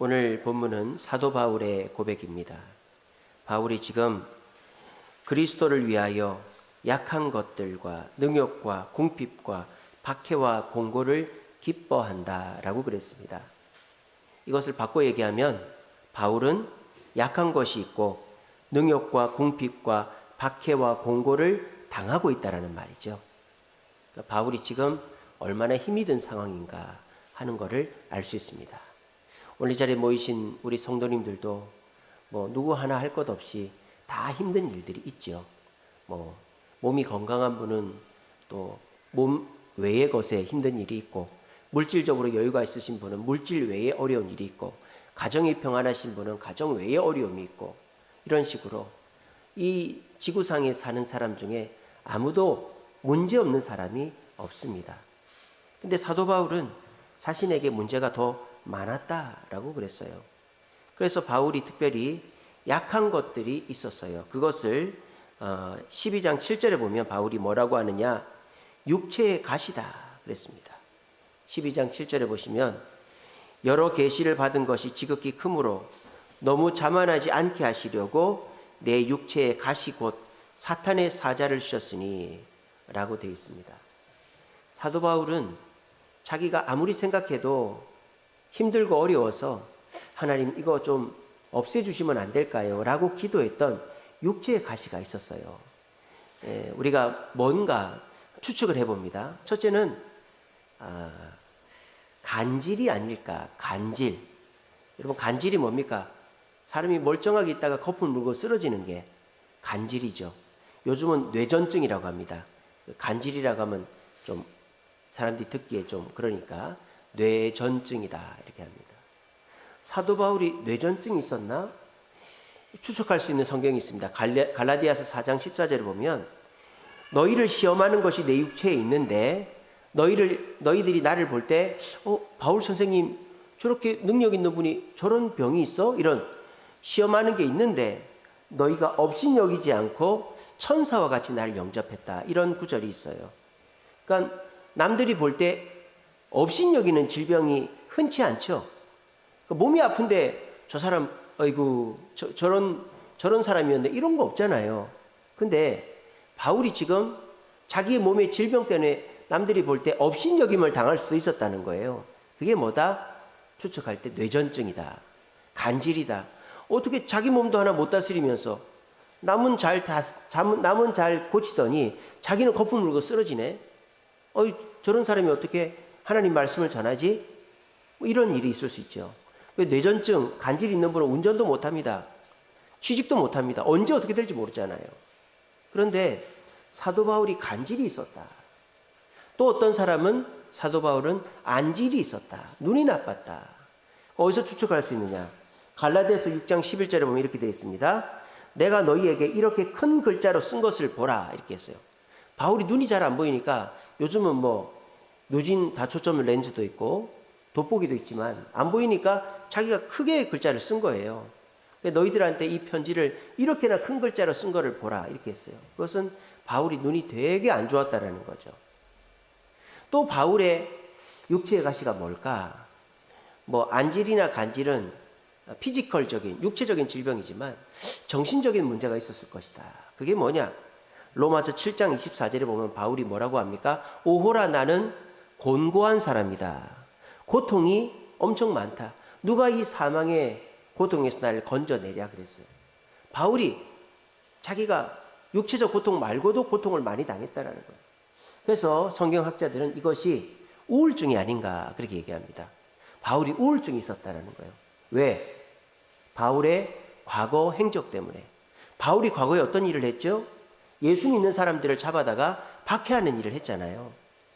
오늘 본문은 사도 바울의 고백입니다. 바울이 지금 그리스도를 위하여 약한 것들과 능욕과 궁핍과 박해와 공고를 기뻐한다라고 그랬습니다. 이것을 바꿔 얘기하면 바울은 약한 것이 있고 능욕과 궁핍과 박해와 공고를 당하고 있다라는 말이죠. 그러니까 바울이 지금 얼마나 힘이 든 상황인가 하는 것을 알 수 있습니다. 오늘 이 자리에 모이신 우리 성도님들도 누구 하나 할 것 없이 다 힘든 일들이 있죠. 몸이 건강한 분은 또 몸 외의 것에 힘든 일이 있고, 물질적으로 여유가 있으신 분은 물질 외에 어려운 일이 있고, 가정이 평안하신 분은 가정 외에 어려움이 있고, 이런 식으로 이 지구상에 사는 사람 중에 아무도 문제 없는 사람이 없습니다. 근데 사도 바울은 자신에게 문제가 더 많았다라고 그랬어요. 그래서 바울이 특별히 약한 것들이 있었어요. 그것을 12장 7절에 보면 바울이 뭐라고 하느냐, 육체의 가시다 그랬습니다. 12장 7절에 보시면 여러 계시를 받은 것이 지극히 크므로 너무 자만하지 않게 하시려고 내 육체의 가시 곧 사탄의 사자를 주셨으니 라고 되어 있습니다. 사도 바울은 자기가 아무리 생각해도 힘들고 어려워서 하나님 이거 좀 없애주시면 안 될까요? 라고 기도했던 육체의 가시가 있었어요. 우리가 뭔가 추측을 해봅니다. 첫째는 간질이 아닐까. 간질. 여러분, 간질이 뭡니까? 사람이 멀쩡하게 있다가 거품 물고 쓰러지는 게 간질이죠. 요즘은 뇌전증이라고 합니다. 간질이라고 하면 좀 사람들이 듣기에 좀 그러니까 뇌전증이다 이렇게 합니다. 사도 바울이 뇌전증이 있었나? 추측할 수 있는 성경이 있습니다. 갈라디아서 4장 14절을 보면 너희를 시험하는 것이 내 육체에 있는데 너희들이 나를 볼 때 바울 선생님 저렇게 능력 있는 분이 저런 병이 있어? 이런 시험하는 게 있는데 너희가 업신여기지 않고 천사와 같이 나를 영접했다. 이런 구절이 있어요. 그러니까 남들이 볼 때 업신여기는 질병이 흔치 않죠. 몸이 아픈데 저 사람 아이고 저런 사람이었는데 이런 거 없잖아요. 근데 바울이 지금 자기의 몸의 질병 때문에 남들이 볼 때 업신여김을 당할 수도 있었다는 거예요. 그게 뭐다? 추측할 때 뇌전증이다. 간질이다. 어떻게 자기 몸도 하나 못 다스리면서 남은 잘 고치더니 자기는 거품 물고 쓰러지네. 저런 사람이 어떻게 하나님 말씀을 전하지? 이런 일이 있을 수 있죠. 뇌전증, 간질 있는 분은 운전도 못합니다. 취직도 못합니다. 언제 어떻게 될지 모르잖아요. 그런데 사도 바울이 간질이 있었다. 또 어떤 사람은 사도 바울은 안질이 있었다. 눈이 나빴다. 어디서 추측할 수 있느냐? 갈라디아서 6장 11절에 보면 이렇게 되어 있습니다. 내가 너희에게 이렇게 큰 글자로 쓴 것을 보라 이렇게 했어요. 바울이 눈이 잘 안 보이니까 요즘은 노진 다초점 렌즈도 있고 돋보기도 있지만 안 보이니까 자기가 크게 글자를 쓴 거예요. 너희들한테 이 편지를 이렇게나 큰 글자로 쓴 거를 보라 이렇게 했어요. 그것은 바울이 눈이 되게 안 좋았다라는 거죠. 또 바울의 육체의 가시가 뭘까? 안질이나 간질은 피지컬적인 육체적인 질병이지만 정신적인 문제가 있었을 것이다. 그게 뭐냐? 로마서 7장 24절에 보면 바울이 뭐라고 합니까? 오호라 나는 곤고한 사람이다. 고통이 엄청 많다. 누가 이 사망의 고통에서 나를 건져내랴 그랬어요. 바울이 자기가 육체적 고통 말고도 고통을 많이 당했다라는 거예요. 그래서 성경학자들은 이것이 우울증이 아닌가 그렇게 얘기합니다. 바울이 우울증이 있었다라는 거예요. 왜? 바울의 과거 행적 때문에. 바울이 과거에 어떤 일을 했죠? 예수 믿는 사람들을 잡아다가 박해하는 일을 했잖아요.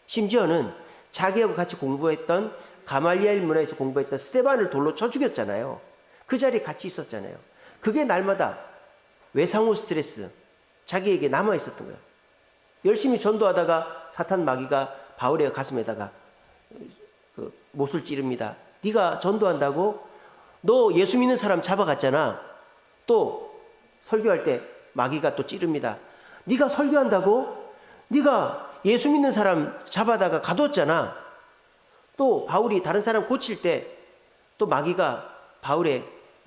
심지어는 자기하고 같이 공부했던 가말리엘 문화에서 공부했던 스데반을 돌로 쳐 죽였잖아요. 그 자리에 같이 있었잖아요. 그게 날마다 외상후 스트레스 자기에게 남아 있었던 거예요. 열심히 전도하다가 사탄 마귀가 바울의 가슴에다가 못을 찌릅니다. 네가 전도한다고? 너 예수 믿는 사람 잡아갔잖아. 또 설교할 때 마귀가 또 찌릅니다. 네가 설교한다고? 네가 예수 믿는 사람 잡아다가 가뒀잖아. 또 바울이 다른 사람 고칠 때 또 마귀가 바울의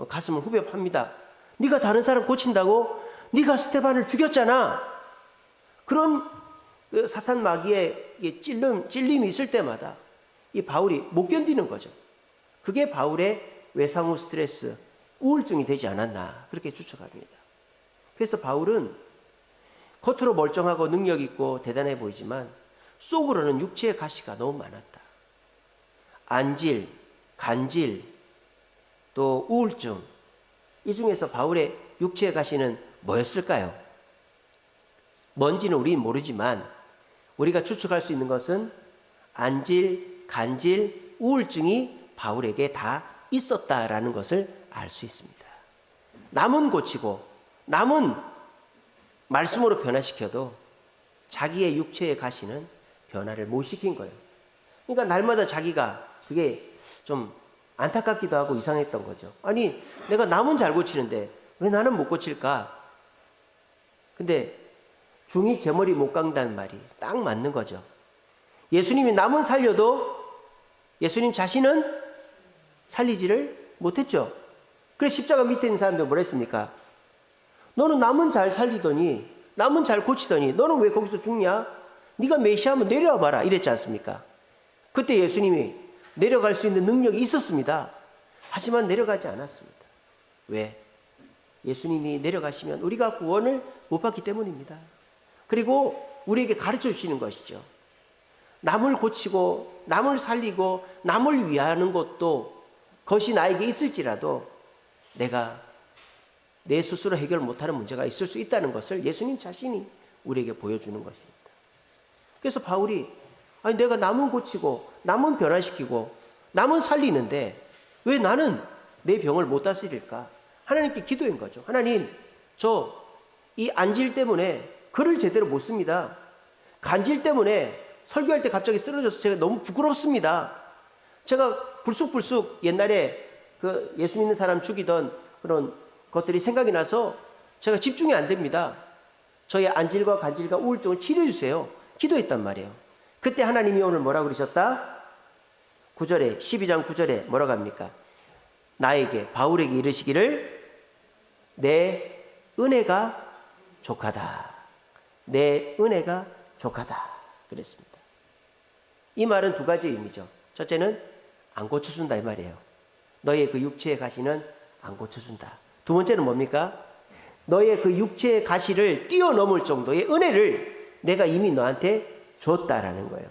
가슴을 후벼 팝니다. 네가 다른 사람 고친다고? 네가 스데반을 죽였잖아. 그런 사탄 마귀의 찔림이 있을 때마다 이 바울이 못 견디는 거죠. 그게 바울의 외상후 스트레스, 우울증이 되지 않았나 그렇게 추측합니다. 그래서 바울은 겉으로 멀쩡하고 능력 있고 대단해 보이지만 속으로는 육체의 가시가 너무 많았다. 안질, 간질, 또 우울증, 이 중에서 바울의 육체의 가시는 뭐였을까요? 뭔지는 우리는 모르지만 우리가 추측할 수 있는 것은 안질, 간질, 우울증이 바울에게 다 있었다라는 것을 알 수 있습니다. 남은 고치고 남은 말씀으로 변화시켜도 자기의 육체의 가시는 변화를 못 시킨 거예요. 그러니까 날마다 자기가 그게 좀 안타깝기도 하고 이상했던 거죠. 아니, 내가 남은 잘 고치는데 왜 나는 못 고칠까? 근데 중이 제 머리 못 깎는다는 말이 딱 맞는 거죠. 예수님이 남은 살려도 예수님 자신은 살리지를 못했죠. 그래서 십자가 밑에 있는 사람들 뭐라 했습니까? 너는 남은 잘 살리더니 남은 잘 고치더니 너는 왜 거기서 죽냐? 네가 메시아면 내려와 봐라 이랬지 않습니까? 그때 예수님이 내려갈 수 있는 능력이 있었습니다. 하지만 내려가지 않았습니다. 왜? 예수님이 내려가시면 우리가 구원을 못 받기 때문입니다. 그리고 우리에게 가르쳐 주시는 것이죠. 남을 고치고 남을 살리고 남을 위하는 것도 그것이 나에게 있을지라도 내가 내 스스로 해결 못하는 문제가 있을 수 있다는 것을 예수님 자신이 우리에게 보여주는 것입니다. 그래서 바울이 아니 내가 남은 고치고 남은 변화시키고 남은 살리는데 왜 나는 내 병을 못 다스릴까? 하나님께 기도한 거죠. 하나님, 저 이 안질 때문에 글을 제대로 못 씁니다. 간질 때문에 설교할 때 갑자기 쓰러져서 제가 너무 부끄럽습니다. 제가 불쑥불쑥 옛날에 그 예수 믿는 사람 죽이던 그런 것들이 생각이 나서 제가 집중이 안 됩니다. 저의 안질과 간질과 우울증을 치료해 주세요. 기도했단 말이에요. 그때 하나님이 오늘 뭐라고 그러셨다? 9절에 12장 9절에 뭐라고 합니까? 나에게 바울에게 이르시기를 내 은혜가 족하다. 내 은혜가 족하다. 그랬습니다. 이 말은 두 가지 의미죠. 첫째는 안 고쳐준다 이 말이에요. 너의 그 육체의 가시는 안 고쳐준다. 두 번째는 뭡니까? 너의 그 육체의 가시를 뛰어넘을 정도의 은혜를 내가 이미 너한테 줬다라는 거예요.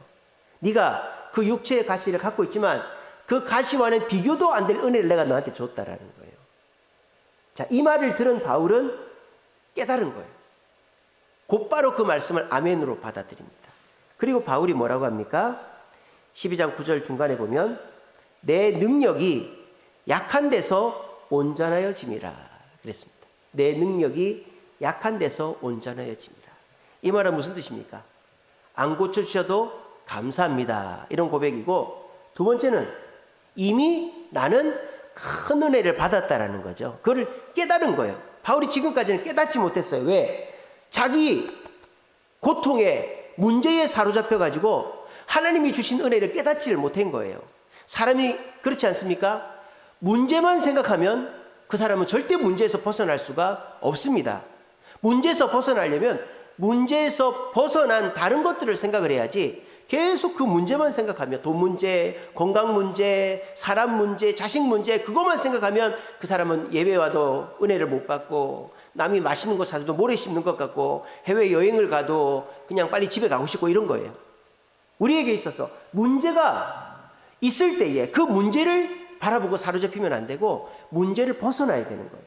네가 그 육체의 가시를 갖고 있지만 그 가시와는 비교도 안 될 은혜를 내가 너한테 줬다라는 거예요. 자, 이 말을 들은 바울은 깨달은 거예요. 곧바로 그 말씀을 아멘으로 받아들입니다. 그리고 바울이 뭐라고 합니까? 12장 9절 중간에 보면 내 능력이 약한 데서 온전하여짐이라 그랬습니다. 내 능력이 약한 데서 온전하여짐이라. 이 말은 무슨 뜻입니까? 안 고쳐주셔도 감사합니다. 이런 고백이고, 두 번째는 이미 나는 큰 은혜를 받았다라는 거죠. 그걸 깨달은 거예요. 바울이 지금까지는 깨닫지 못했어요. 왜? 자기 고통에 문제에 사로잡혀가지고 하나님이 주신 은혜를 깨닫지를 못한 거예요. 사람이 그렇지 않습니까? 문제만 생각하면 그 사람은 절대 문제에서 벗어날 수가 없습니다. 문제에서 벗어나려면 문제에서 벗어난 다른 것들을 생각을 해야지 계속 그 문제만 생각하면 돈 문제, 건강 문제, 사람 문제, 자식 문제 그것만 생각하면 그 사람은 예배 와도 은혜를 못 받고 남이 맛있는 거 사줘도 모래 씹는 것 같고 해외여행을 가도 그냥 빨리 집에 가고 싶고 이런 거예요. 우리에게 있어서 문제가 있을 때에 그 문제를 바라보고 사로잡히면 안 되고 문제를 벗어나야 되는 거예요.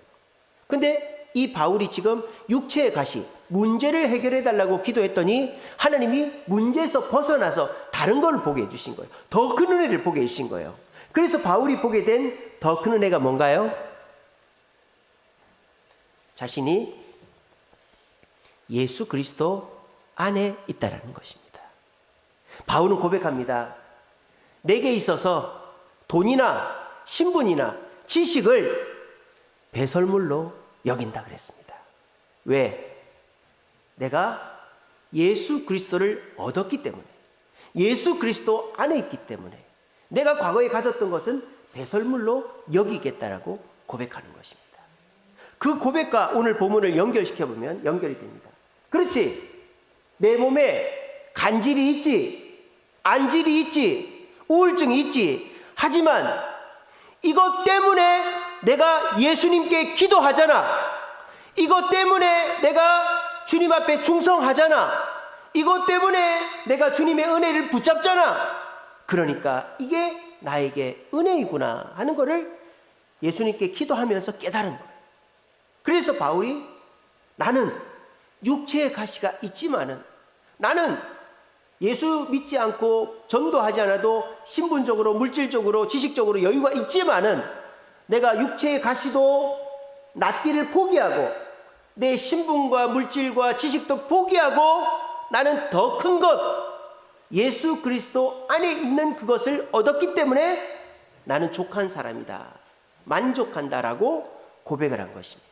근데 이 바울이 지금 육체의 가시, 문제를 해결해 달라고 기도했더니 하나님이 문제에서 벗어나서 다른 걸 보게 해주신 거예요. 더 큰 은혜를 보게 해주신 거예요. 그래서 바울이 보게 된 더 큰 은혜가 뭔가요? 자신이 예수 그리스도 안에 있다라는 것입니다. 바울은 고백합니다. 내게 있어서 돈이나 신분이나 지식을 배설물로 여긴다 그랬습니다. 왜? 내가 예수 그리스도를 얻었기 때문에, 예수 그리스도 안에 있기 때문에, 내가 과거에 가졌던 것은 배설물로 여기겠다라고 고백하는 것입니다. 그 고백과 오늘 본문을 연결시켜보면 연결이 됩니다. 그렇지, 내 몸에 간질이 있지, 안질이 있지, 우울증이 있지. 하지만 이것 때문에 내가 예수님께 기도하잖아. 이것 때문에 내가 주님 앞에 충성하잖아. 이것 때문에 내가 주님의 은혜를 붙잡잖아. 그러니까 이게 나에게 은혜이구나 하는 것을 예수님께 기도하면서 깨달은 거예요. 그래서 바울이 나는 육체의 가시가 있지만은, 나는 예수 믿지 않고 전도하지 않아도 신분적으로, 물질적으로, 지식적으로 여유가 있지만은 내가 육체의 가시도 낫기를 포기하고 내 신분과 물질과 지식도 포기하고 나는 더 큰 것, 예수 그리스도 안에 있는 그것을 얻었기 때문에 나는 족한 사람이다, 만족한다라고 고백을 한 것입니다.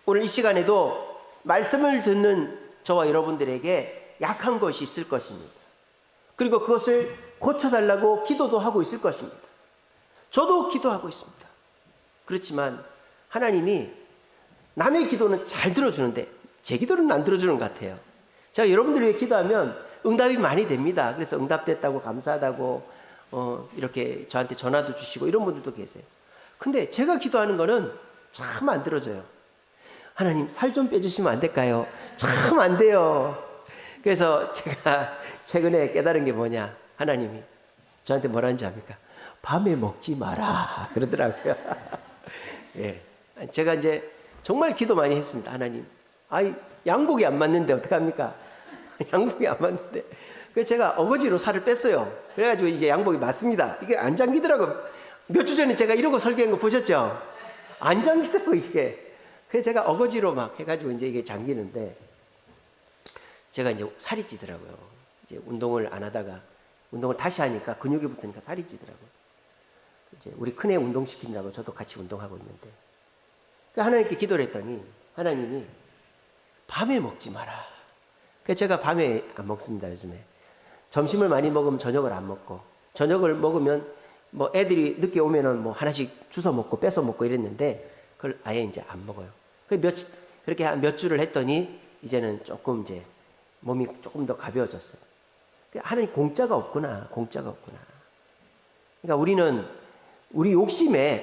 오늘 이 시간에도 말씀을 듣는 저와 여러분들에게 약한 것이 있을 것입니다. 그리고 그것을 고쳐달라고 기도도 하고 있을 것입니다. 저도 기도하고 있습니다. 그렇지만 하나님이 남의 기도는 잘 들어주는데 제 기도는 안 들어주는 것 같아요. 제가 여러분들 위해 기도하면 응답이 많이 됩니다. 그래서 응답됐다고 감사하다고 이렇게 저한테 전화도 주시고 이런 분들도 계세요. 근데 제가 기도하는 거는 참 안 들어줘요. 하나님 살 좀 빼주시면 안 될까요? 참 안 돼요. 그래서 제가 최근에 깨달은 게 뭐냐, 하나님이 저한테 뭐라는지 압니까? 밤에 먹지 마라 그러더라고요. 예, 제가 이제 정말 기도 많이 했습니다. 하나님, 아이 양복이 안 맞는데 어떡합니까? 양복이 안 맞는데. 그래서 제가 어거지로 살을 뺐어요. 그래가지고 이제 양복이 맞습니다. 이게 안 잠기더라고요. 몇 주 전에 제가 이런 거 설계한 거 보셨죠? 안 잠기더라고요, 이게. 그래서 제가 어거지로 막 해가지고 이제 이게 잠기는데, 제가 이제 살이 찌더라고요. 이제 운동을 안 하다가 운동을 다시 하니까 근육이 붙으니까 살이 찌더라고요. 이제 우리 큰애 운동시킨다고 저도 같이 운동하고 있는데, 하나님께 기도를 했더니 하나님이 밤에 먹지 마라. 그래서 제가 밤에 안 먹습니다, 요즘에. 점심을 많이 먹으면 저녁을 안 먹고, 저녁을 먹으면 뭐 애들이 늦게 오면은 뭐 하나씩 주워 먹고 뺏어 먹고 이랬는데, 그걸 아예 이제 안 먹어요. 그렇게 한 몇 주를 했더니 이제는 조금 이제 몸이 조금 더 가벼워졌어요. 하나님 공짜가 없구나, 공짜가 없구나. 그러니까 우리는 우리 욕심에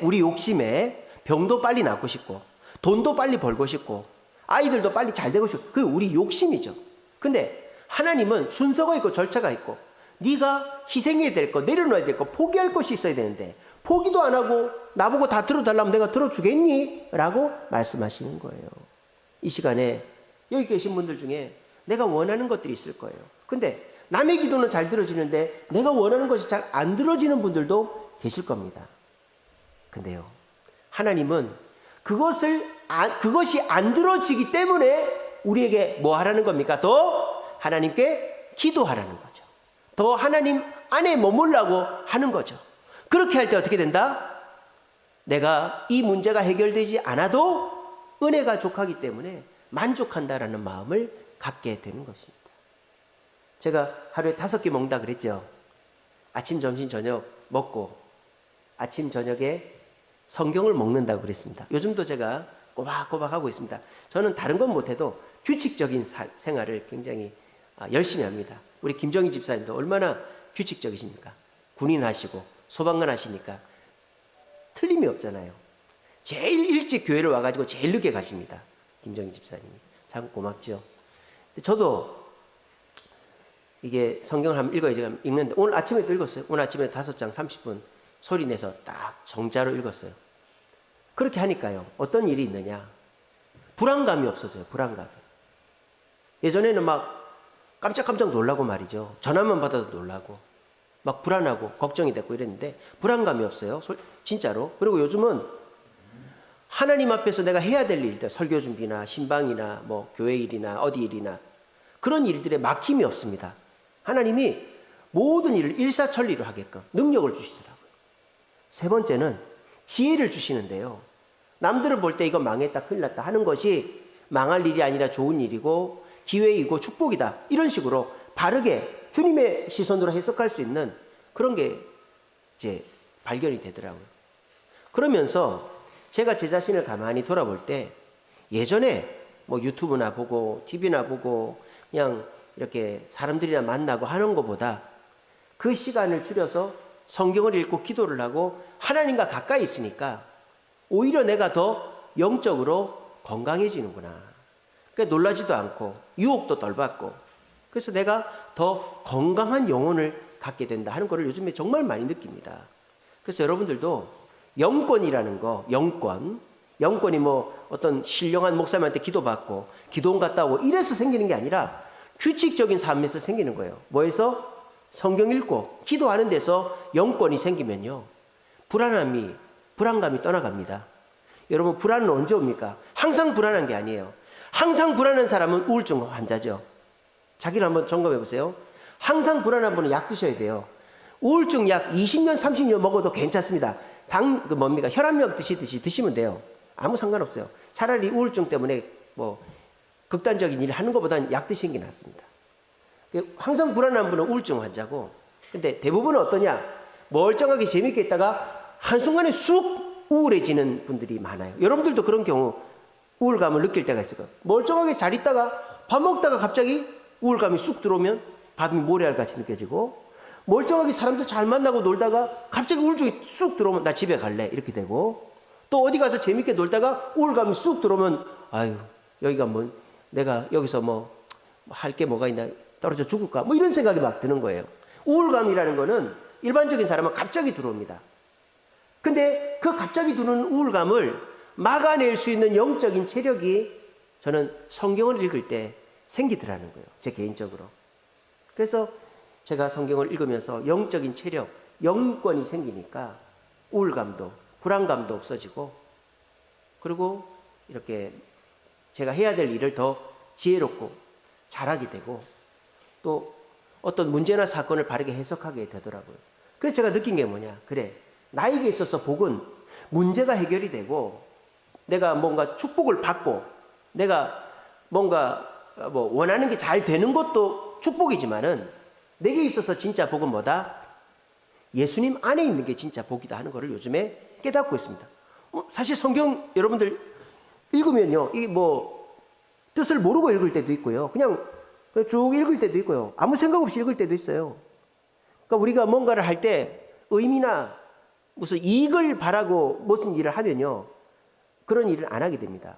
병도 빨리 낫고 싶고, 돈도 빨리 벌고 싶고, 아이들도 빨리 잘 되고 싶고, 그게 우리 욕심이죠. 근데 하나님은 순서가 있고 절차가 있고, 네가 희생해야 될 거, 내려놓아야 될 거, 포기할 것이 있어야 되는데 포기도 안 하고 나보고 다 들어달라면 내가 들어주겠니? 라고 말씀하시는 거예요. 이 시간에 여기 계신 분들 중에 내가 원하는 것들이 있을 거예요. 근데 남의 기도는 잘 들어지는데 내가 원하는 것이 잘 안 들어지는 분들도 계실 겁니다. 근데요, 하나님은 그것이 안 들어지기 때문에 우리에게 뭐 하라는 겁니까? 더 하나님께 기도하라는 거죠. 더 하나님 안에 머물라고 하는 거죠. 그렇게 할 때 어떻게 된다? 내가 이 문제가 해결되지 않아도 은혜가 족하기 때문에 만족한다라는 마음을 갖게 되는 것입니다. 제가 하루에 5끼 먹는다 그랬죠. 아침, 점심, 저녁 먹고 아침, 저녁에 성경을 먹는다고 그랬습니다. 요즘도 제가 꼬박꼬박 하고 있습니다. 저는 다른 건 못해도 규칙적인 생활을 굉장히 열심히 합니다. 우리 김정희 집사님도 얼마나 규칙적이십니까? 군인 하시고 소방관 하시니까 틀림이 없잖아요. 제일 일찍 교회를 와가지고 제일 늦게 가십니다. 김정희 집사님이. 참 고맙죠. 저도 이게 성경을 한번 읽어야 읽는데, 오늘 아침에도 읽었어요. 오늘 아침에 5장 30분 소리 내서 딱 정자로 읽었어요. 그렇게 하니까요, 어떤 일이 있느냐, 불안감이 없어져요. 불안감이. 예전에는 막 깜짝깜짝 놀라고 말이죠. 전화만 받아도 놀라고 막 불안하고 걱정이 됐고 이랬는데 불안감이 없어요. 진짜로. 그리고 요즘은 하나님 앞에서 내가 해야 될 일들, 설교 준비나 신방이나 뭐 교회 일이나 어디 일이나 그런 일들에 막힘이 없습니다. 하나님이 모든 일을 일사천리로 하게끔 능력을 주시더라고요. 세 번째는 지혜를 주시는데요, 남들을 볼 때 이거 망했다, 큰일 났다 하는 것이 망할 일이 아니라 좋은 일이고 기회이고 축복이다, 이런 식으로 바르게 주님의 시선으로 해석할 수 있는 그런 게 이제 발견이 되더라고요. 그러면서 제가 제 자신을 가만히 돌아볼 때 예전에 뭐 유튜브나 보고 TV나 보고 그냥 이렇게 사람들이랑 만나고 하는 것보다 그 시간을 줄여서 성경을 읽고 기도를 하고 하나님과 가까이 있으니까 오히려 내가 더 영적으로 건강해지는구나. 그러니까 놀라지도 않고 유혹도 덜 받고 그래서 내가 더 건강한 영혼을 갖게 된다 하는 것을 요즘에 정말 많이 느낍니다. 그래서 여러분들도 영권이라는 거, 영권이 뭐 어떤 신령한 목사님한테 기도받고 기도원 갔다 오고 이래서 생기는 게 아니라 규칙적인 삶에서 생기는 거예요. 뭐에서? 성경 읽고 기도하는 데서 영권이 생기면요, 불안감이 떠나갑니다. 여러분, 불안은 언제 옵니까? 항상 불안한 게 아니에요. 항상 불안한 사람은 우울증 환자죠. 자기를 한번 점검해 보세요. 항상 불안한 분은 약 드셔야 돼요. 우울증 약 20년, 30년 먹어도 괜찮습니다. 혈압약 드시듯이 드시면 돼요. 아무 상관없어요. 차라리 우울증 때문에 뭐 극단적인 일을 하는 것보다는 약 드시는 게 낫습니다. 항상 불안한 분은 우울증 환자고, 근데 대부분은 어떠냐? 멀쩡하게 재밌게 있다가 한순간에 쑥 우울해지는 분들이 많아요. 여러분들도 그런 경우 우울감을 느낄 때가 있을 거예요. 멀쩡하게 잘 있다가 밥 먹다가 갑자기 우울감이 쑥 들어오면 밥이 모래알같이 느껴지고, 멀쩡하게 사람들 잘 만나고 놀다가 갑자기 우울증이 쑥 들어오면 나 집에 갈래 이렇게 되고, 또 어디 가서 재밌게 놀다가 우울감이 쑥 들어오면 아유 여기가 뭐 내가 여기서 뭐 할 게 뭐가 있나, 떨어져 죽을까, 뭐 이런 생각이 막 드는 거예요. 우울감이라는 거는 일반적인 사람은 갑자기 들어옵니다. 근데 그 갑자기 들어오는 우울감을 막아낼 수 있는 영적인 체력이 저는 성경을 읽을 때 생기더라는 거예요. 제 개인적으로. 그래서 제가 성경을 읽으면서 영적인 체력, 영권이 생기니까 우울감도 불안감도 없어지고, 그리고 이렇게 제가 해야 될 일을 더 지혜롭고 잘하게 되고, 또 어떤 문제나 사건을 바르게 해석하게 되더라고요. 그래서 제가 느낀 게 뭐냐, 그래, 나에게 있어서 복은 문제가 해결이 되고 내가 뭔가 축복을 받고 내가 뭔가 뭐 원하는 게 잘 되는 것도 축복이지만은 내게 있어서 진짜 복은 뭐다? 예수님 안에 있는 게 진짜 복이다 하는 것을 요즘에 깨닫고 있습니다. 사실 성경 여러분들 읽으면요, 이게 뭐 뜻을 모르고 읽을 때도 있고요, 그냥 쭉 읽을 때도 있고요, 아무 생각 없이 읽을 때도 있어요. 그러니까 우리가 뭔가를 할 때 의미나 무슨 이익을 바라고 무슨 일을 하면요, 그런 일을 안 하게 됩니다.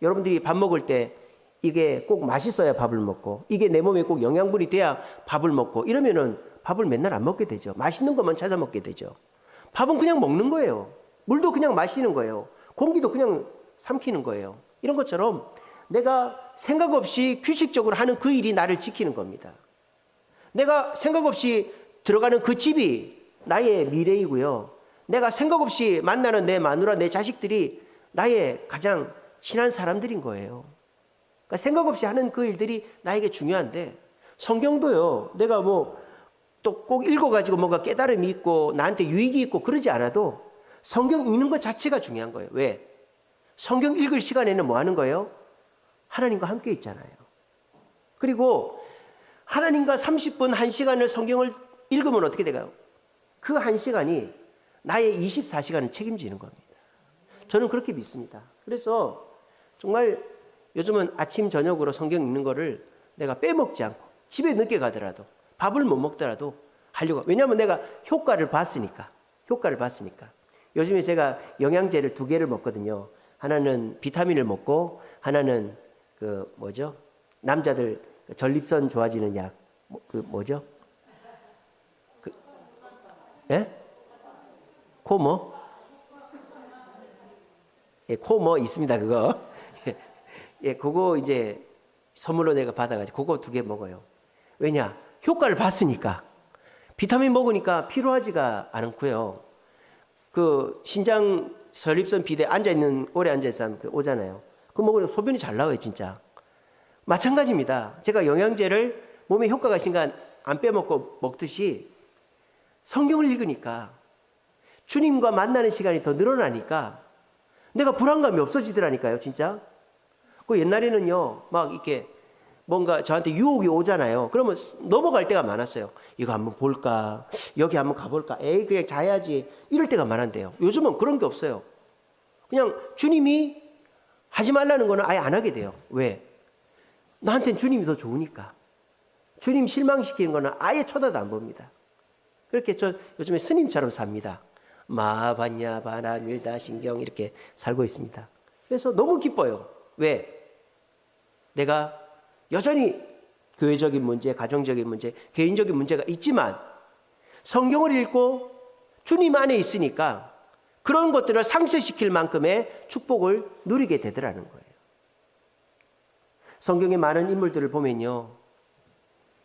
여러분들이 밥 먹을 때 이게 꼭 맛있어야 밥을 먹고, 이게 내 몸에 꼭 영양분이 돼야 밥을 먹고 이러면은 밥을 맨날 안 먹게 되죠. 맛있는 것만 찾아 먹게 되죠. 밥은 그냥 먹는 거예요. 물도 그냥 마시는 거예요. 공기도 그냥 삼키는 거예요. 이런 것처럼 내가 생각 없이 규칙적으로 하는 그 일이 나를 지키는 겁니다. 내가 생각 없이 들어가는 그 집이 나의 미래이고요, 내가 생각 없이 만나는 내 마누라, 내 자식들이 나의 가장 친한 사람들인 거예요. 그러니까 생각 없이 하는 그 일들이 나에게 중요한데, 성경도요, 내가 뭐 또 꼭 읽어가지고 뭔가 깨달음이 있고 나한테 유익이 있고 그러지 않아도 성경 읽는 것 자체가 중요한 거예요. 왜? 성경 읽을 시간에는 뭐 하는 거예요? 하나님과 함께 있잖아요. 그리고 하나님과 30분, 1시간을 성경을 읽으면 어떻게 될까요? 그 1시간이 나의 24시간을 책임지는 겁니다. 저는 그렇게 믿습니다. 그래서 정말 요즘은 아침 저녁으로 성경 읽는 거를 내가 빼먹지 않고 집에 늦게 가더라도 밥을 못 먹더라도 하려고. 왜냐하면 내가 효과를 봤으니까. 요즘에 제가 영양제를 2개를 먹거든요. 하나는 비타민을 먹고 하나는 그 뭐죠? 남자들 전립선 좋아지는 약, 그 뭐죠? 예? 코모? 예, 코모 있습니다, 그거. 예, 그거 이제 선물로 내가 받아가지고 그거 2개 먹어요. 왜냐? 효과를 봤으니까. 비타민 먹으니까 피로하지가 않고요. 그 신장 전립선 비대 오래 앉아있는 사람 오잖아요. 그거 먹으면 소변이 잘 나와요, 진짜. 마찬가지입니다. 제가 영양제를 몸에 효과가 있으니까 안 빼먹고 먹듯이 성경을 읽으니까, 주님과 만나는 시간이 더 늘어나니까 내가 불안감이 없어지더라니까요, 진짜. 그 옛날에는요, 막 이렇게 뭔가 저한테 유혹이 오잖아요. 그러면 넘어갈 때가 많았어요. 이거 한번 볼까? 여기 한번 가볼까? 에이, 그냥 자야지. 이럴 때가 많은데요. 요즘은 그런 게 없어요. 그냥 주님이 하지 말라는 거는 아예 안 하게 돼요. 왜? 나한테는 주님이 더 좋으니까. 주님 실망시키는 거는 아예 쳐다도 안 봅니다. 그렇게 저 요즘에 스님처럼 삽니다. 마반야 바나 밀다 신경 이렇게 살고 있습니다. 그래서 너무 기뻐요. 왜? 내가 여전히 교회적인 문제, 가정적인 문제, 개인적인 문제가 있지만 성경을 읽고 주님 안에 있으니까 그런 것들을 상쇄시킬 만큼의 축복을 누리게 되더라는 거예요. 성경의 많은 인물들을 보면요,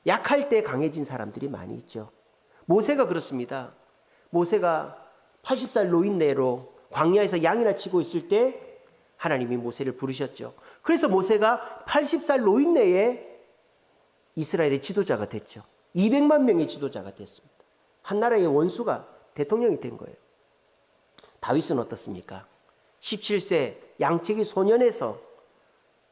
약할 때 강해진 사람들이 많이 있죠. 모세가 그렇습니다. 모세가 80살 노인네로 광야에서 양이나 치고 있을 때 하나님이 모세를 부르셨죠. 그래서 모세가 80살 노인네에 이스라엘의 지도자가 됐죠. 200만 명의 지도자가 됐습니다. 한 나라의 원수가 대통령이 된 거예요. 다윗은 어떻습니까? 17세 양치기 소년에서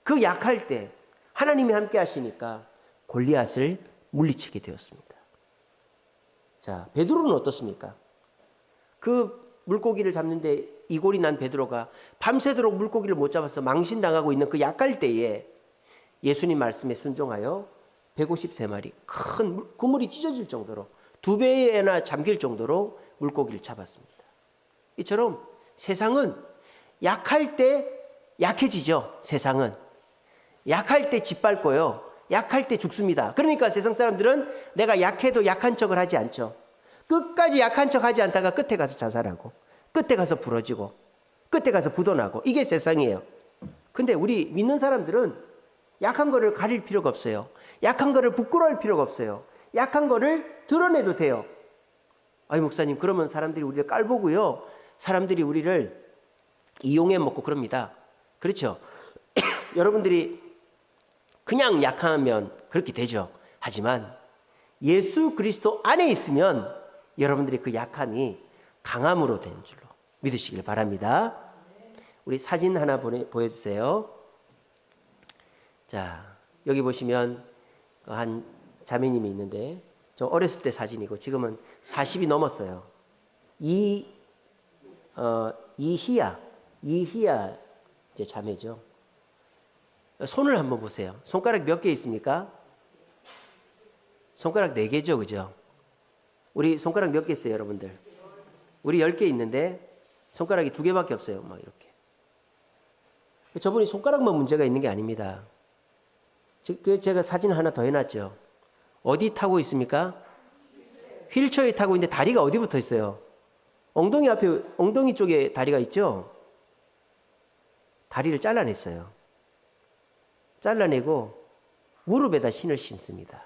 그 약할 때 하나님이 함께 하시니까 골리앗을 물리치게 되었습니다. 자, 베드로는 어떻습니까? 그 물고기를 잡는데 이골이 난 베드로가 밤새도록 물고기를 못 잡아서 망신당하고 있는 그 약할 때에 예수님 말씀에 순종하여 153마리 큰 그물이 찢어질 정도로 2배나 잠길 정도로 물고기를 잡았습니다. 이처럼 세상은 약할 때 약해지죠. 세상은 약할 때 짓밟고요, 약할 때 죽습니다. 그러니까 세상 사람들은 내가 약해도 약한 척을 하지 않죠. 끝까지 약한 척 하지 않다가 끝에 가서 자살하고, 끝에 가서 부러지고, 끝에 가서 부도나고, 이게 세상이에요. 근데 우리 믿는 사람들은 약한 거를 가릴 필요가 없어요. 약한 거를 부끄러워할 필요가 없어요. 약한 거를 드러내도 돼요. 아이, 목사님, 그러면 사람들이 우리를 깔보고요, 사람들이 우리를 이용해 먹고 그럽니다. 그렇죠? 여러분들이 그냥 약하면 그렇게 되죠. 하지만 예수 그리스도 안에 있으면 여러분들이 그 약함이 강함으로 되는 줄로 믿으시길 바랍니다. 우리 사진 하나 보여주세요. 자, 여기 보시면 한 자매님이 있는데, 저 어렸을 때 사진이고 지금은 40이 넘었어요. 이희야 이제 자매죠. 손을 한번 보세요. 손가락 몇 개 있습니까? 손가락 4개죠, 그죠? 우리 손가락 몇 개 있어요, 여러분들? 우리 10개 있는데 손가락이 2개밖에 없어요. 막 이렇게. 저분이 손가락만 문제가 있는 게 아닙니다. 제가 사진 하나 더 해놨죠. 어디 타고 있습니까? 휠체어에 타고 있는데 다리가 어디 붙어 있어요? 엉덩이 앞에, 엉덩이 쪽에 다리가 있죠? 다리를 잘라냈어요. 잘라내고 무릎에다 신을 신습니다.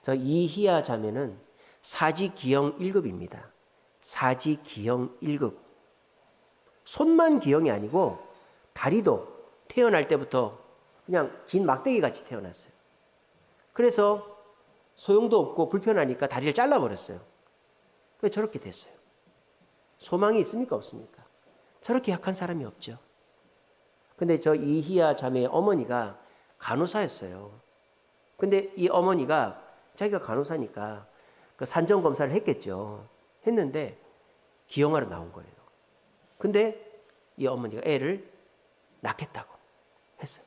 저 이희야 자매는 사지기형 1급입니다. 사지기형 1급. 손만 기형이 아니고 다리도 태어날 때부터 그냥 긴 막대기 같이 태어났어요. 그래서 소용도 없고 불편하니까 다리를 잘라버렸어요. 그래서 저렇게 됐어요. 소망이 있습니까, 없습니까? 저렇게 약한 사람이 없죠. 근데 저 이희야 자매의 어머니가 간호사였어요. 근데 이 어머니가 자기가 간호사니까 그 산정 검사를 했겠죠. 했는데 기형아로 나온 거예요. 근데 이 어머니가 애를 낳겠다고 했어요.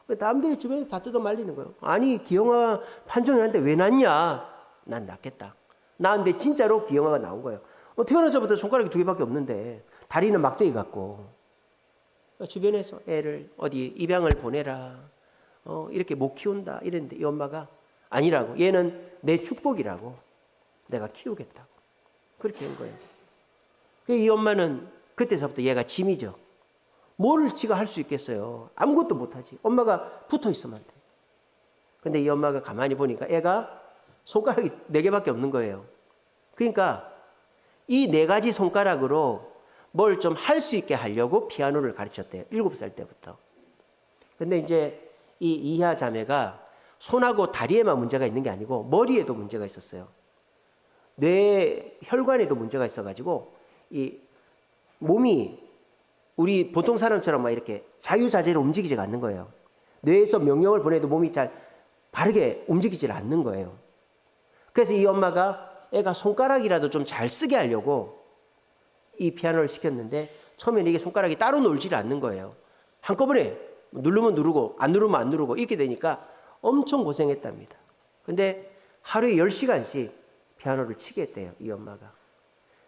남들이 주변에서 다 뜯어 말리는 거예요. 아니, 기형아 판정을 하는데 왜 낳냐? 난 낳겠다. 낳은데 진짜로 기형아가 나온 거예요. 태어나서부터 손가락이 2개밖에 없는데 다리는 막대기 같고. 주변에서 애를 어디 입양을 보내라, 이렇게 못 키운다 이랬는데 이 엄마가 아니라고, 얘는 내 축복이라고, 내가 키우겠다고 그렇게 한 거예요. 이 엄마는 그때서부터 얘가 짐이죠. 뭘 지가 할 수 있겠어요? 아무것도 못하지. 엄마가 붙어 있으면 돼. 근데 이 엄마가 가만히 보니까 애가 손가락이 4개밖에 없는 거예요. 그러니까 이 4가지 손가락으로 뭘 좀 할 수 있게 하려고 피아노를 가르쳤대요. 7살 때부터. 근데 이제 이 이하 자매가 손하고 다리에만 문제가 있는 게 아니고 머리에도 문제가 있었어요. 뇌 혈관에도 문제가 있어가지고 이 몸이 우리 보통 사람처럼 막 이렇게 자유자재로 움직이지가 않는 거예요. 뇌에서 명령을 보내도 몸이 잘 바르게 움직이질 않는 거예요. 그래서 이 엄마가 애가 손가락이라도 좀 잘 쓰게 하려고 이 피아노를 시켰는데 처음에는 이게 손가락이 따로 놀지를 않는 거예요. 한꺼번에 누르면 누르고 안 누르면 안 누르고 이렇게 되니까 엄청 고생했답니다. 근데 하루에 10시간씩 피아노를 치게 했대요, 이 엄마가.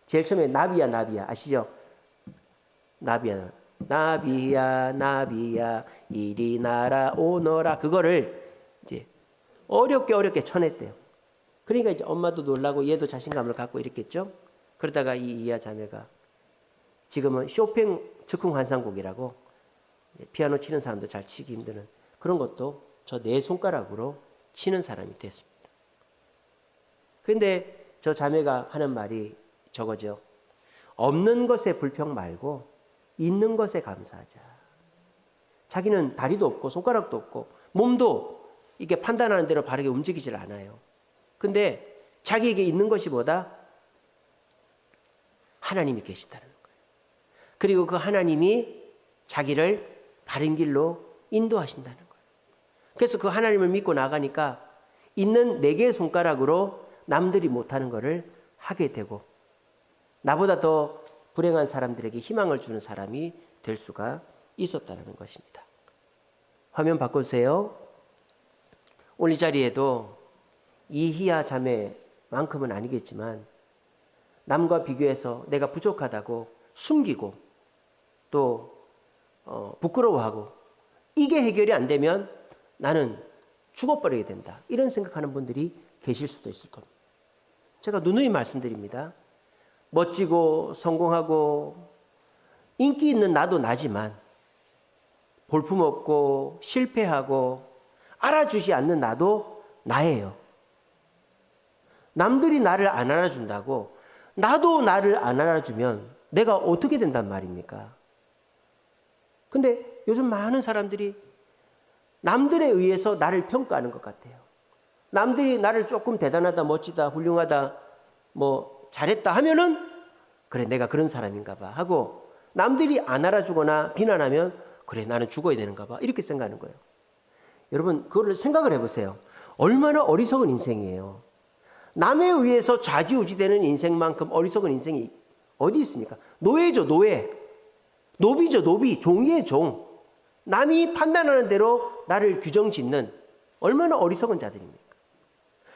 제일 처음에 나비야 나비야 아시죠? 나비야 나비야 나비야 이리 날아오너라, 그거를 이제 어렵게 쳐냈대요. 그러니까 이제 엄마도 놀라고 얘도 자신감을 갖고 이랬겠죠. 그러다가 이 이하 자매가 지금은 쇼팽 즉흥환상곡이라고 피아노 치는 사람도 잘 치기 힘드는 그런 것도 저 네 손가락으로 치는 사람이 됐습니다. 그런데 저 자매가 하는 말이 저거죠. 없는 것에 불평 말고 있는 것에 감사하자. 자기는 다리도 없고 손가락도 없고 몸도 이게 판단하는 대로 바르게 움직이질 않아요. 근데 자기에게 있는 것이 뭐다? 하나님이 계시다는 거예요. 그리고 그 하나님이 자기를 바른 길로 인도하신다는 거예요. 그래서 그 하나님을 믿고 나가니까 있는 4개의 손가락으로 남들이 못하는 것을 하게 되고 나보다 더 불행한 사람들에게 희망을 주는 사람이 될 수가 있었다는 것입니다. 화면 바꿔주세요. 오늘 이 자리에도 이희야 자매만큼은 아니겠지만 남과 비교해서 내가 부족하다고 숨기고 또 부끄러워하고 이게 해결이 안 되면 나는 죽어버리게 된다, 이런 생각하는 분들이 계실 수도 있을 겁니다. 제가 누누이 말씀드립니다. 멋지고 성공하고 인기 있는 나도 나지만 볼품없고 실패하고 알아주지 않는 나도 나예요. 남들이 나를 안 알아준다고 나도 나를 안 알아주면 내가 어떻게 된단 말입니까? 근데 요즘 많은 사람들이 남들에 의해서 나를 평가하는 것 같아요. 남들이 나를 조금 대단하다, 멋지다, 훌륭하다, 뭐 잘했다 하면은 그래 내가 그런 사람인가 봐 하고, 남들이 안 알아주거나 비난하면 그래 나는 죽어야 되는가 봐 이렇게 생각하는 거예요. 여러분 그거를 생각을 해보세요. 얼마나 어리석은 인생이에요. 남에 의해서 좌지우지되는 인생만큼 어리석은 인생이 어디 있습니까? 노예죠, 노예. 노비죠, 노비. 종이의 종. 남이 판단하는 대로 나를 규정짓는 얼마나 어리석은 자들입니까?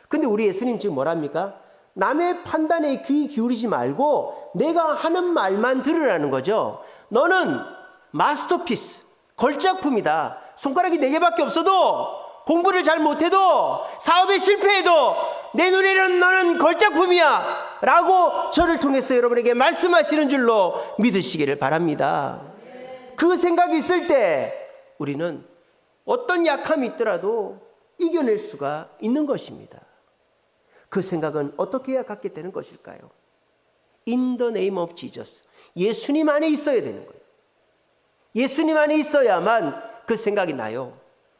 근데 우리 예수님 지금 뭐랍니까? 남의 판단에 귀 기울이지 말고 내가 하는 말만 들으라는 거죠. 너는 마스터피스, 걸작품이다. 손가락이 4개밖에 없어도, 공부를 잘 못해도, 사업에 실패해도 내 눈에는 너는 걸작품이야 라고 저를 통해서 여러분에게 말씀하시는 줄로 믿으시기를 바랍니다. 그 생각이 있을 때 우리는 어떤 약함이 있더라도 이겨낼 수가 있는 것입니다. 그 생각은 어떻게 해야 갖게 되는 것일까요? In the name of Jesus. 예수님 안에 있어야 되는 거예요. 예수님 안에 있어야만 그 생각이 나요.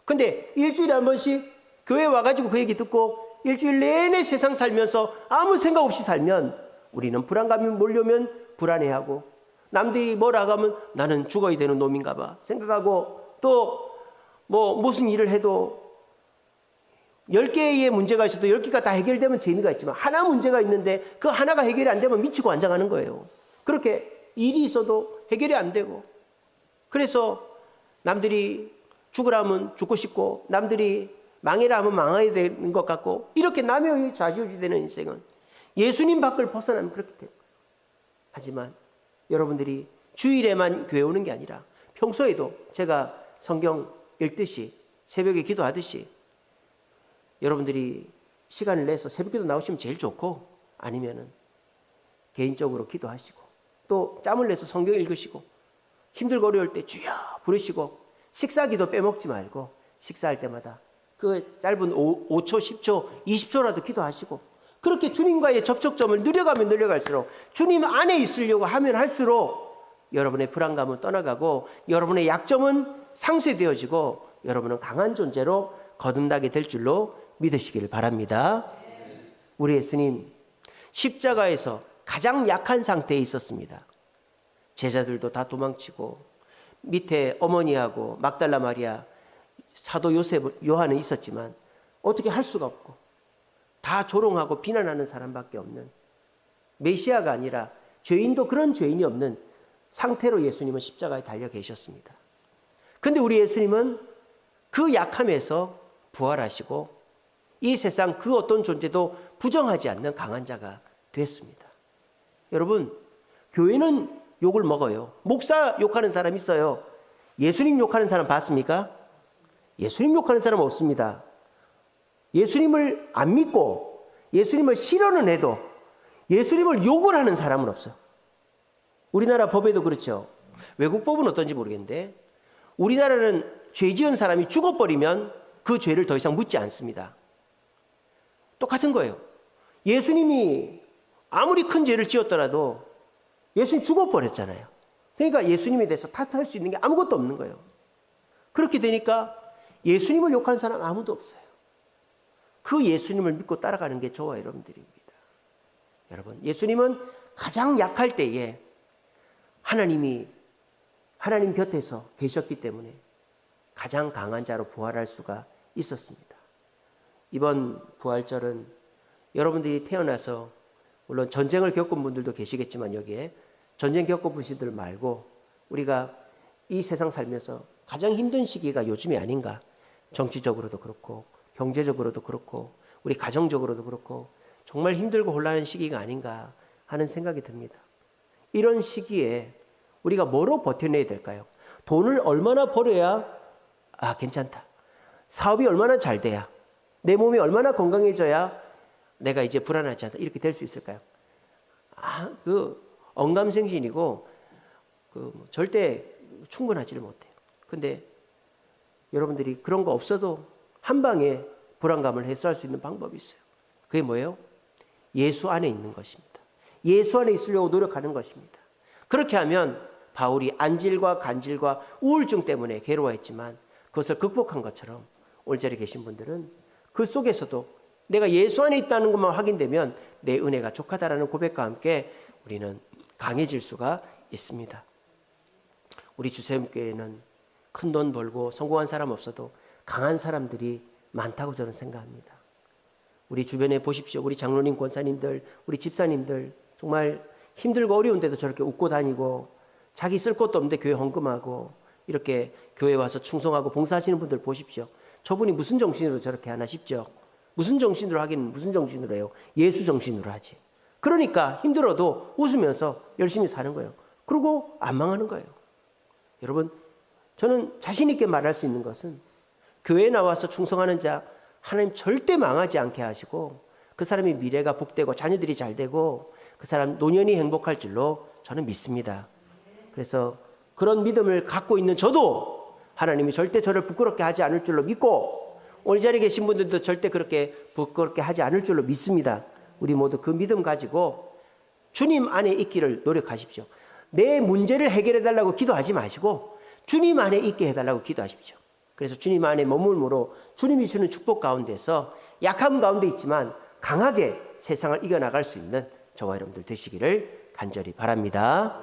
근데 일주일에 한 번씩 교회 와가지고 그 얘기 듣고 일주일 내내 세상 살면서 아무 생각 없이 살면 우리는 불안감이 몰려오면 불안해하고, 남들이 뭐라고 하면 나는 죽어야 되는 놈인가 봐 생각하고, 또 뭐 무슨 일을 해도 10개의 문제가 있어도 10개가 다 해결되면 재미가 있지만 하나 문제가 있는데 그 하나가 해결이 안 되면 미치고 앉아가는 거예요. 그렇게 일이 있어도 해결이 안 되고, 그래서 남들이 죽으라면 죽고 싶고 남들이 망해라 하면 망해야 되는 것 같고, 이렇게 남에 의해 좌지우지되는 인생은 예수님 밖을 벗어나면 그렇게 돼요. 하지만 여러분들이 주일에만 교회 오는 게 아니라 평소에도 제가 성경 읽듯이 새벽에 기도하듯이 여러분들이 시간을 내서 새벽기도 나오시면 제일 좋고, 아니면은 개인적으로 기도하시고 또 짬을 내서 성경 읽으시고 힘들고 어려울 때 주여 부르시고, 식사기도 빼먹지 말고 식사할 때마다 그 짧은 5초, 10초, 20초라도 기도하시고, 그렇게 주님과의 접촉점을 늘려가면 늘려갈수록 주님 안에 있으려고 하면 할수록 여러분의 불안감은 떠나가고 여러분의 약점은 상쇄되어지고 여러분은 강한 존재로 거듭나게 될 줄로 믿으시기를 바랍니다. 우리 예수님 십자가에서 가장 약한 상태에 있었습니다. 제자들도 다 도망치고 밑에 어머니하고 막달라 마리아 사도 요한은 있었지만 어떻게 할 수가 없고 다 조롱하고 비난하는 사람밖에 없는 메시아가 아니라 죄인도 그런 죄인이 없는 상태로 예수님은 십자가에 달려 계셨습니다. 그런데 우리 예수님은 그 약함에서 부활하시고 이 세상 그 어떤 존재도 부정하지 않는 강한 자가 됐습니다. 여러분, 교회는 욕을 먹어요. 목사 욕하는 사람 있어요. 예수님 욕하는 사람 봤습니까? 예수님 욕하는 사람 없습니다. 예수님을 안 믿고 예수님을 싫어는 해도 예수님을 욕을 하는 사람은 없어요. 우리나라 법에도 그렇죠. 외국 법은 어떤지 모르겠는데 우리나라는 죄 지은 사람이 죽어버리면 그 죄를 더 이상 묻지 않습니다. 똑같은 거예요. 예수님이 아무리 큰 죄를 지었더라도 예수님 죽어버렸잖아요. 그러니까 예수님에 대해서 탓할 수 있는 게 아무것도 없는 거예요. 그렇게 되니까 예수님을 욕하는 사람 아무도 없어요. 그 예수님을 믿고 따라가는 게 저와 여러분들입니다. 여러분, 예수님은 가장 약할 때에 하나님 곁에서 계셨기 때문에 가장 강한 자로 부활할 수가 있었습니다. 이번 부활절은 여러분들이 태어나서 물론 전쟁을 겪은 분들도 계시겠지만 여기에 전쟁 겪어본 분들 말고 우리가 이 세상 살면서 가장 힘든 시기가 요즘이 아닌가. 정치적으로도 그렇고 경제적으로도 그렇고 우리 가정적으로도 그렇고 정말 힘들고 곤란한 시기가 아닌가 하는 생각이 듭니다. 이런 시기에 우리가 뭐로 버텨내야 될까요? 돈을 얼마나 벌어야 괜찮다. 사업이 얼마나 잘 돼야, 내 몸이 얼마나 건강해져야 내가 이제 불안하지 않다. 이렇게 될 수 있을까요? 언감생신이고 절대 충분하지를 못해요. 근데 여러분들이 그런 거 없어도 한 방에 불안감을 해소할 수 있는 방법이 있어요. 그게 뭐예요? 예수 안에 있는 것입니다. 예수 안에 있으려고 노력하는 것입니다. 그렇게 하면 바울이 안질과 간질과 우울증 때문에 괴로워했지만 그것을 극복한 것처럼 오늘 자리에 계신 분들은 그 속에서도 내가 예수 안에 있다는 것만 확인되면 내 은혜가 족하다라는 고백과 함께 우리는 강해질 수가 있습니다. 우리 주세움교회는 큰 돈 벌고 성공한 사람 없어도 강한 사람들이 많다고 저는 생각합니다. 우리 주변에 보십시오. 우리 장로님, 권사님들, 우리 집사님들 정말 힘들고 어려운데도 저렇게 웃고 다니고 자기 쓸 것도 없는데 교회 헌금하고 이렇게 교회 와서 충성하고 봉사하시는 분들 보십시오. 저분이 무슨 정신으로 저렇게 하나 싶죠. 무슨 정신으로 하긴 무슨 정신으로 해요. 예수 정신으로 하지. 그러니까 힘들어도 웃으면서 열심히 사는 거예요. 그리고 안 망하는 거예요. 여러분, 저는 자신 있게 말할 수 있는 것은 교회에 나와서 충성하는 자 하나님 절대 망하지 않게 하시고 그 사람의 미래가 복되고 자녀들이 잘 되고 그 사람 노년이 행복할 줄로 저는 믿습니다. 그래서 그런 믿음을 갖고 있는 저도 하나님이 절대 저를 부끄럽게 하지 않을 줄로 믿고 오늘 자리에 계신 분들도 절대 그렇게 부끄럽게 하지 않을 줄로 믿습니다. 우리 모두 그 믿음 가지고 주님 안에 있기를 노력하십시오. 내 문제를 해결해 달라고 기도하지 마시고 주님 안에 있게 해달라고 기도하십시오. 그래서 주님 안에 머물므로 주님이 주는 축복 가운데서 약함 가운데 있지만 강하게 세상을 이겨나갈 수 있는 저와 여러분들 되시기를 간절히 바랍니다.